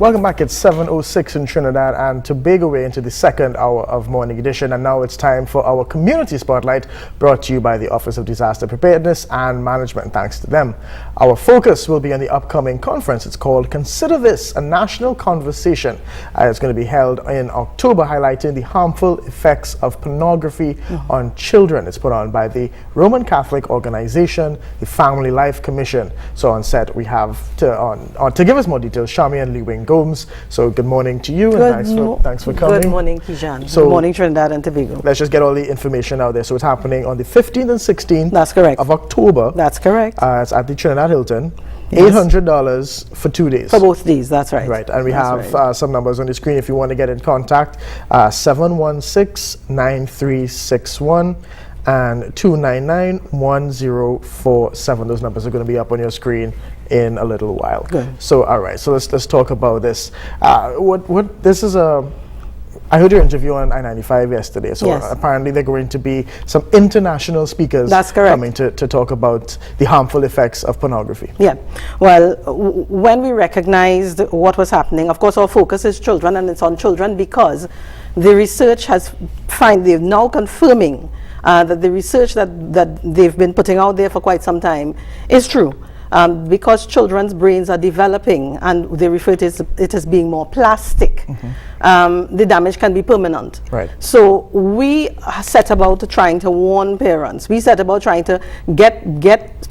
Welcome back. It's 7:06 in Trinidad and Tobago. We're into the second hour of Morning Edition, and now it's time for our Community Spotlight, brought to you by the Office of Disaster Preparedness and Management. Thanks to them. Our focus will be on the upcoming conference. It's called Consider This, a National Conversation. It's going to be held in October, highlighting the harmful effects of pornography on children. It's put on by the Roman Catholic organization, the Family Life Commission. So on set, we have to give us more details, Charmion and Gomes. So good morning to you, and thanks for coming. Good morning, Kijan. So, good morning, Trinidad and Tobago. Let's just get all the information out there. So it's happening on the 15th and 16th That's correct. of October. That's correct. It's at the Trinidad Hilton. Yes. $800 for 2 days. For both days, that's right. Right, and we have some numbers on the screen if you want to get in contact. 716-9361 and 299-1047. Those numbers are going to be up on your screen in a little while. Good. So, all right, so let's talk about this. This is a... I heard your interview on I-95 yesterday, so yes. Apparently there are going to be some international speakers coming to talk about the harmful effects of pornography. Yeah, well, when we recognized what was happening, of course our focus is children, and it's on children because the research they're now confirming that the research that they've been putting out there for quite some time is true. Because children's brains are developing and they refer to it as being more plastic, the damage can be permanent. Right. So we set about trying to warn parents. We set about trying to get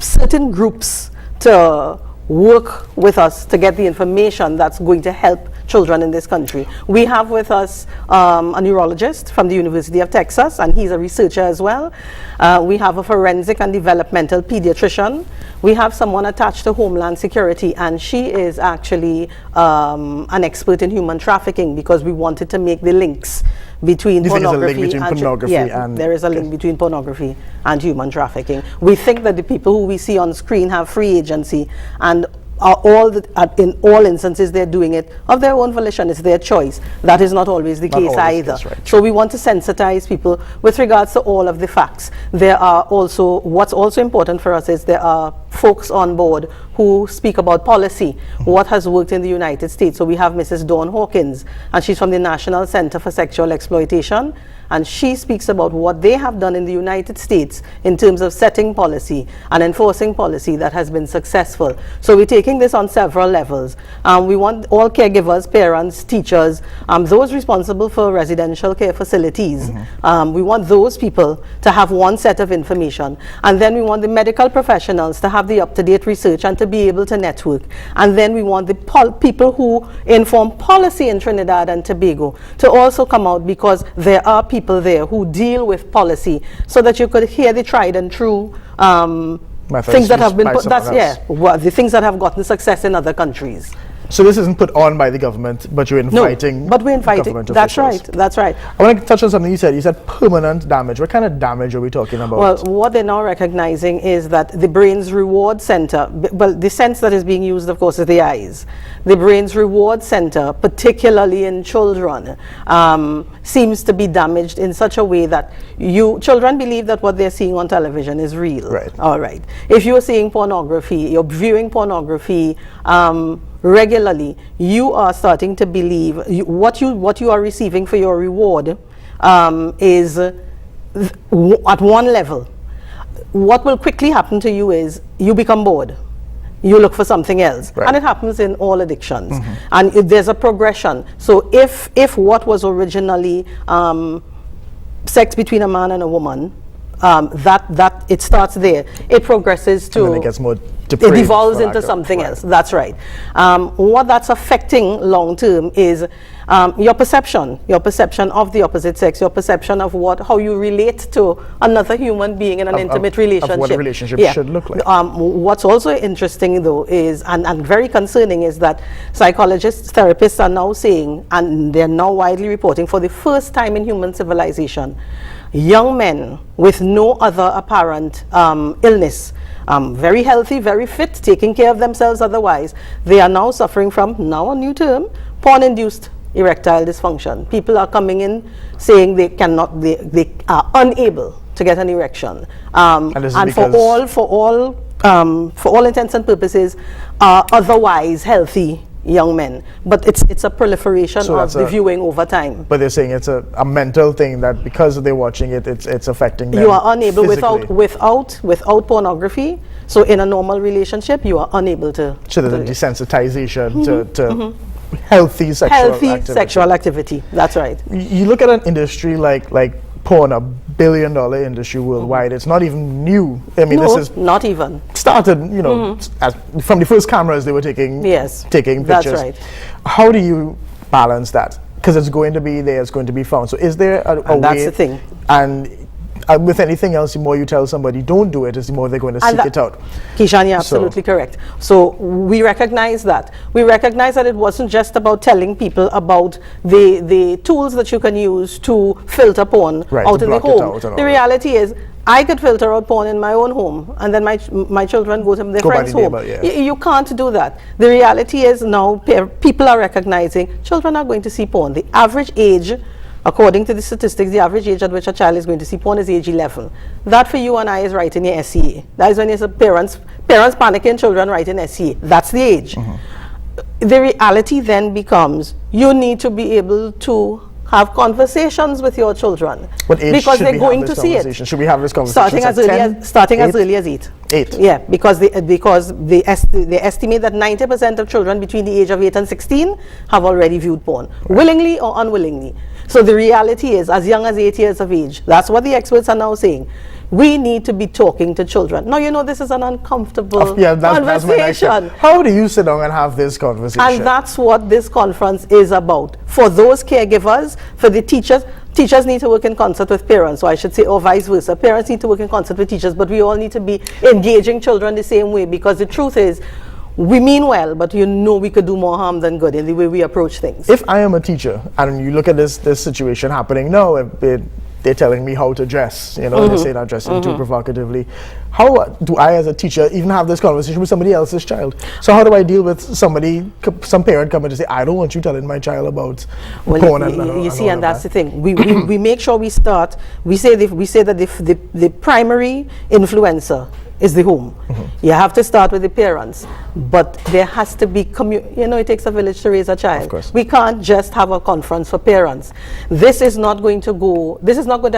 certain groups to work with us to get the information that's going to help children in this country. We have with us a neurologist from the University of Texas, and he's a researcher as well. We have a forensic and developmental pediatrician. We have someone attached to Homeland Security, and she is actually an expert in human trafficking, because we wanted to make the links between pornography and there is a link between pornography and human trafficking. We think that the people who we see on screen have free agency, and in all instances they're doing it of their own volition. It's their choice. That is not always the case either. Right. So we want to sensitize people with regards to all of the facts. There are also, what's also important for us is there are folks on board who speak about policy, what has worked in the United States. So we have Mrs. Dawn Hawkins, and she's from the National Center for Sexual Exploitation, and she speaks about what they have done in the United States in terms of setting policy and enforcing policy that has been successful. So we're taking this on several levels. We want all caregivers, parents, teachers, those responsible for residential care facilities. We want those people to have one set of information, and then we want the medical professionals to have the up-to-date research and to be able to network. And then we want the people who inform policy in Trinidad and Tobago to also come out, because there are people there who deal with policy, so that you could hear the tried and true things that have been put. The things that have gotten success in other countries. So this isn't put on by the government, but you're inviting. No, but we're inviting. That's right. That's right. I want to touch on something you said. You said permanent damage. What kind of damage are we talking about? Well, what they're now recognizing is that the brain's reward center, well, the sense that is being used, of course, is the eyes. The brain's reward center, particularly in children, seems to be damaged in such a way that children believe that what they're seeing on television is real. Right. All right. If you're seeing pornography, you're viewing pornography regularly, you are starting to believe what you are receiving for your reward is at one level. What will quickly happen to you is you become bored. You look for something else. Right. And it happens in all addictions. And there's a progression. So if what was originally sex between a man and a woman, that it starts there, it progresses to, and then it gets more depraved, it evolves into something else. That's right. What that's affecting long term is your perception of the opposite sex, your perception of how you relate to another human being in an intimate relationship. Of what a relationship should look like. What's also interesting though is, and very concerning, is that psychologists, therapists are now saying, and they're now widely reporting, for the first time in human civilization, young men with no other apparent illness, very healthy, very fit, taking care of themselves otherwise, they are now suffering from, now a new term, porn-induced erectile dysfunction. People are coming in saying they are unable to get an erection, and for all intents and purposes are otherwise healthy young men. But it's a proliferation So of that's the viewing over time. But they're saying it's a mental thing that because they're watching it, it's affecting them. You are unable physically. without pornography. So in a normal relationship, you are unable to. So there's a desensitization to healthy sexual activity. That's right. You look at an industry like porn, $1 billion industry worldwide. It's not even new. I mean, No, this is not even. started, you know, from the first cameras they were taking pictures. That's right. How do you balance that? Because it's going to be there, it's going to be found. So is there a way? That's the thing. And with anything else, the more you tell somebody don't do it, is the more they're going to seek it out. Kishan, you're absolutely correct. So we recognize that. We recognize that it wasn't just about telling people about the tools that you can use to filter porn out in the home. The reality is, I could filter out porn in my own home, and then my children go to their friend's home. You can't do that. The reality is now people are recognizing children are going to see porn. The average age, according to the statistics, the average age at which a child is going to see porn is age 11. That for you and I is right in your SCA. That is when it's parents panicking, children writing SCA. That's the age. The reality then becomes you need to be able to have conversations with your children because they're going to see it. Should we have this conversation starting as early as 8? 8. Yeah, because they estimate that 90% of children between the age of 8 and 16 have already viewed porn, willingly or unwillingly. So the reality is, as young as 8 years of age, that's what the experts are now saying. We need to be talking to children. Now, you know, this is an uncomfortable conversation. That's my next question. How do you sit down and have this conversation? And that's what this conference is about. For those caregivers, for the teachers, teachers need to work in concert with parents, or I should say, or vice versa. Parents need to work in concert with teachers, but we all need to be engaging children the same way, because the truth is, we mean well, but you know we could do more harm than good in the way we approach things. If I am a teacher, and you look at this situation happening now, they're telling me how to dress, you know, they say not dressing too provocatively. How do I as a teacher even have this conversation with somebody else's child? So how do I deal with some parent coming to say, I don't want you telling my child about porn and that's the thing. We make sure we start, we say that the primary influencer is the home. You have to start with the parents, but there has to be it takes a village to raise a child. Of course. We can't just have a conference for parents. This is not going to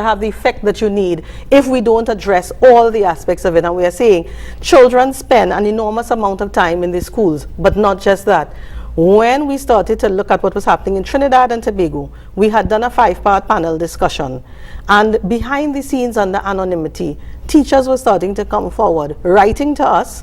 have the effect that you need if we don't address all the aspects of it. And we are saying children spend an enormous amount of time in the schools, but not just that. When we started to look at what was happening in Trinidad and Tobago, we had done a 5-part panel discussion. And behind the scenes, under anonymity, teachers were starting to come forward, writing to us,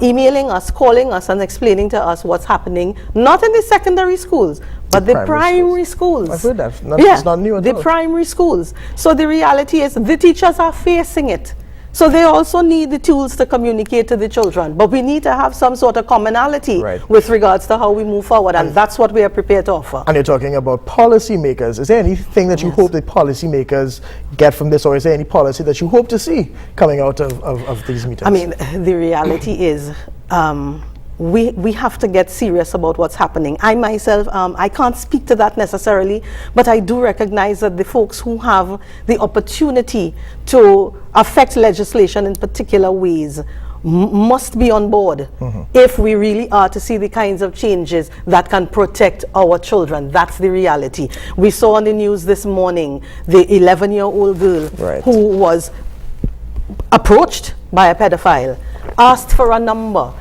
emailing us, calling us, and explaining to us what's happening, not in the secondary schools, but the primary schools. I've heard that. It's not new at all. The primary schools. So the reality is the teachers are facing it. So they also need the tools to communicate to the children. But we need to have some sort of commonality with regards to how we move forward, and that's what we are prepared to offer. And you're talking about policymakers. Is there anything that you hope that policymakers get from this, or is there any policy that you hope to see coming out of these meetings? I mean, the reality is we have to get serious about what's happening. I myself, I can't speak to that necessarily, but I do recognize that the folks who have the opportunity to affect legislation in particular ways must be on board if we really are to see the kinds of changes that can protect our children. That's the reality. We saw on the news this morning the 11-year-old girl who was approached by a pedophile, asked for a number.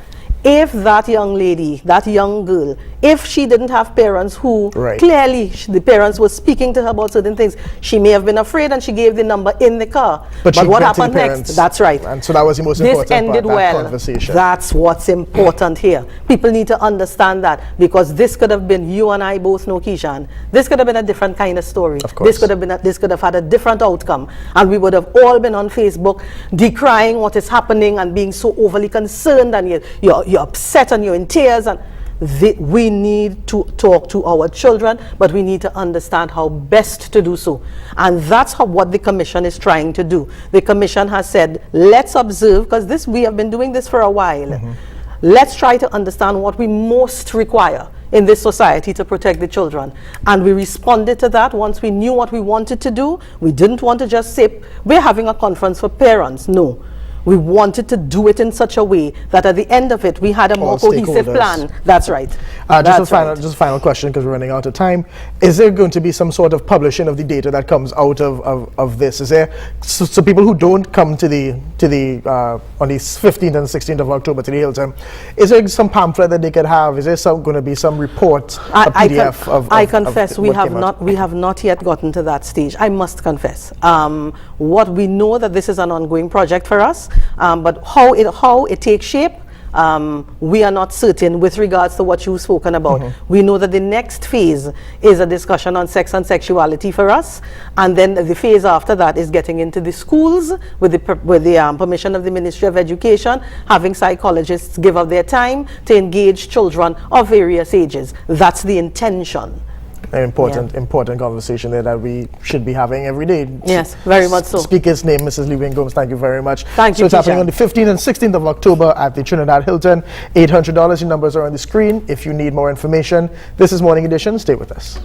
If that young lady, that young girl, if she didn't have parents who clearly the parents were speaking to her about certain things, she may have been afraid and she gave the number in the car. But what happened next? That's right. And so that was the most important part, that conversation. That's what's important here. People need to understand that, because this could have been, you and I both know, Keishan, this could have been a different kind of story. Of course. This could have had a different outcome, and we would have all been on Facebook decrying what is happening and being so overly concerned, and you're upset and you're in tears. And we need to talk to our children, but we need to understand how best to do so. And that's what the Commission is trying to do. The Commission has said, let's observe, because we have been doing this for a while. Let's try to understand what we most require in this society to protect the children. And we responded to that once we knew what we wanted to do. We didn't want to just say, we're having a conference for parents. No. we wanted to do it in such a way that at the end of it, we had a more All cohesive stakeholders. plan. That's right. Just a final question, because we're running out of time. Is there going to be some sort of publishing of the data that comes out of this? Is there, so people who don't come to the on the 15th and 16th of October to the Hilton, is there some pamphlet that they could have? Is there going to be some report, a PDF I confess, we what came out? we have not yet gotten to that stage. I must confess. What we know that this is an ongoing project for us, but how it takes shape, we are not certain with regards to what you've spoken about. We know that the next phase is a discussion on sex and sexuality for us, and then the phase after that is getting into the schools with the permission of the Ministry of Education, having psychologists give up their time to engage children of various ages. That's the intention. An important conversation there that we should be having every day. Yes, very much so. Speaker's name, Mrs. Lee Gomes, thank you very much. Thank you, So it's happening on the 15th and 16th of October at the Trinidad Hilton. $800, your numbers are on the screen if you need more information. This is Morning Edition. Stay with us.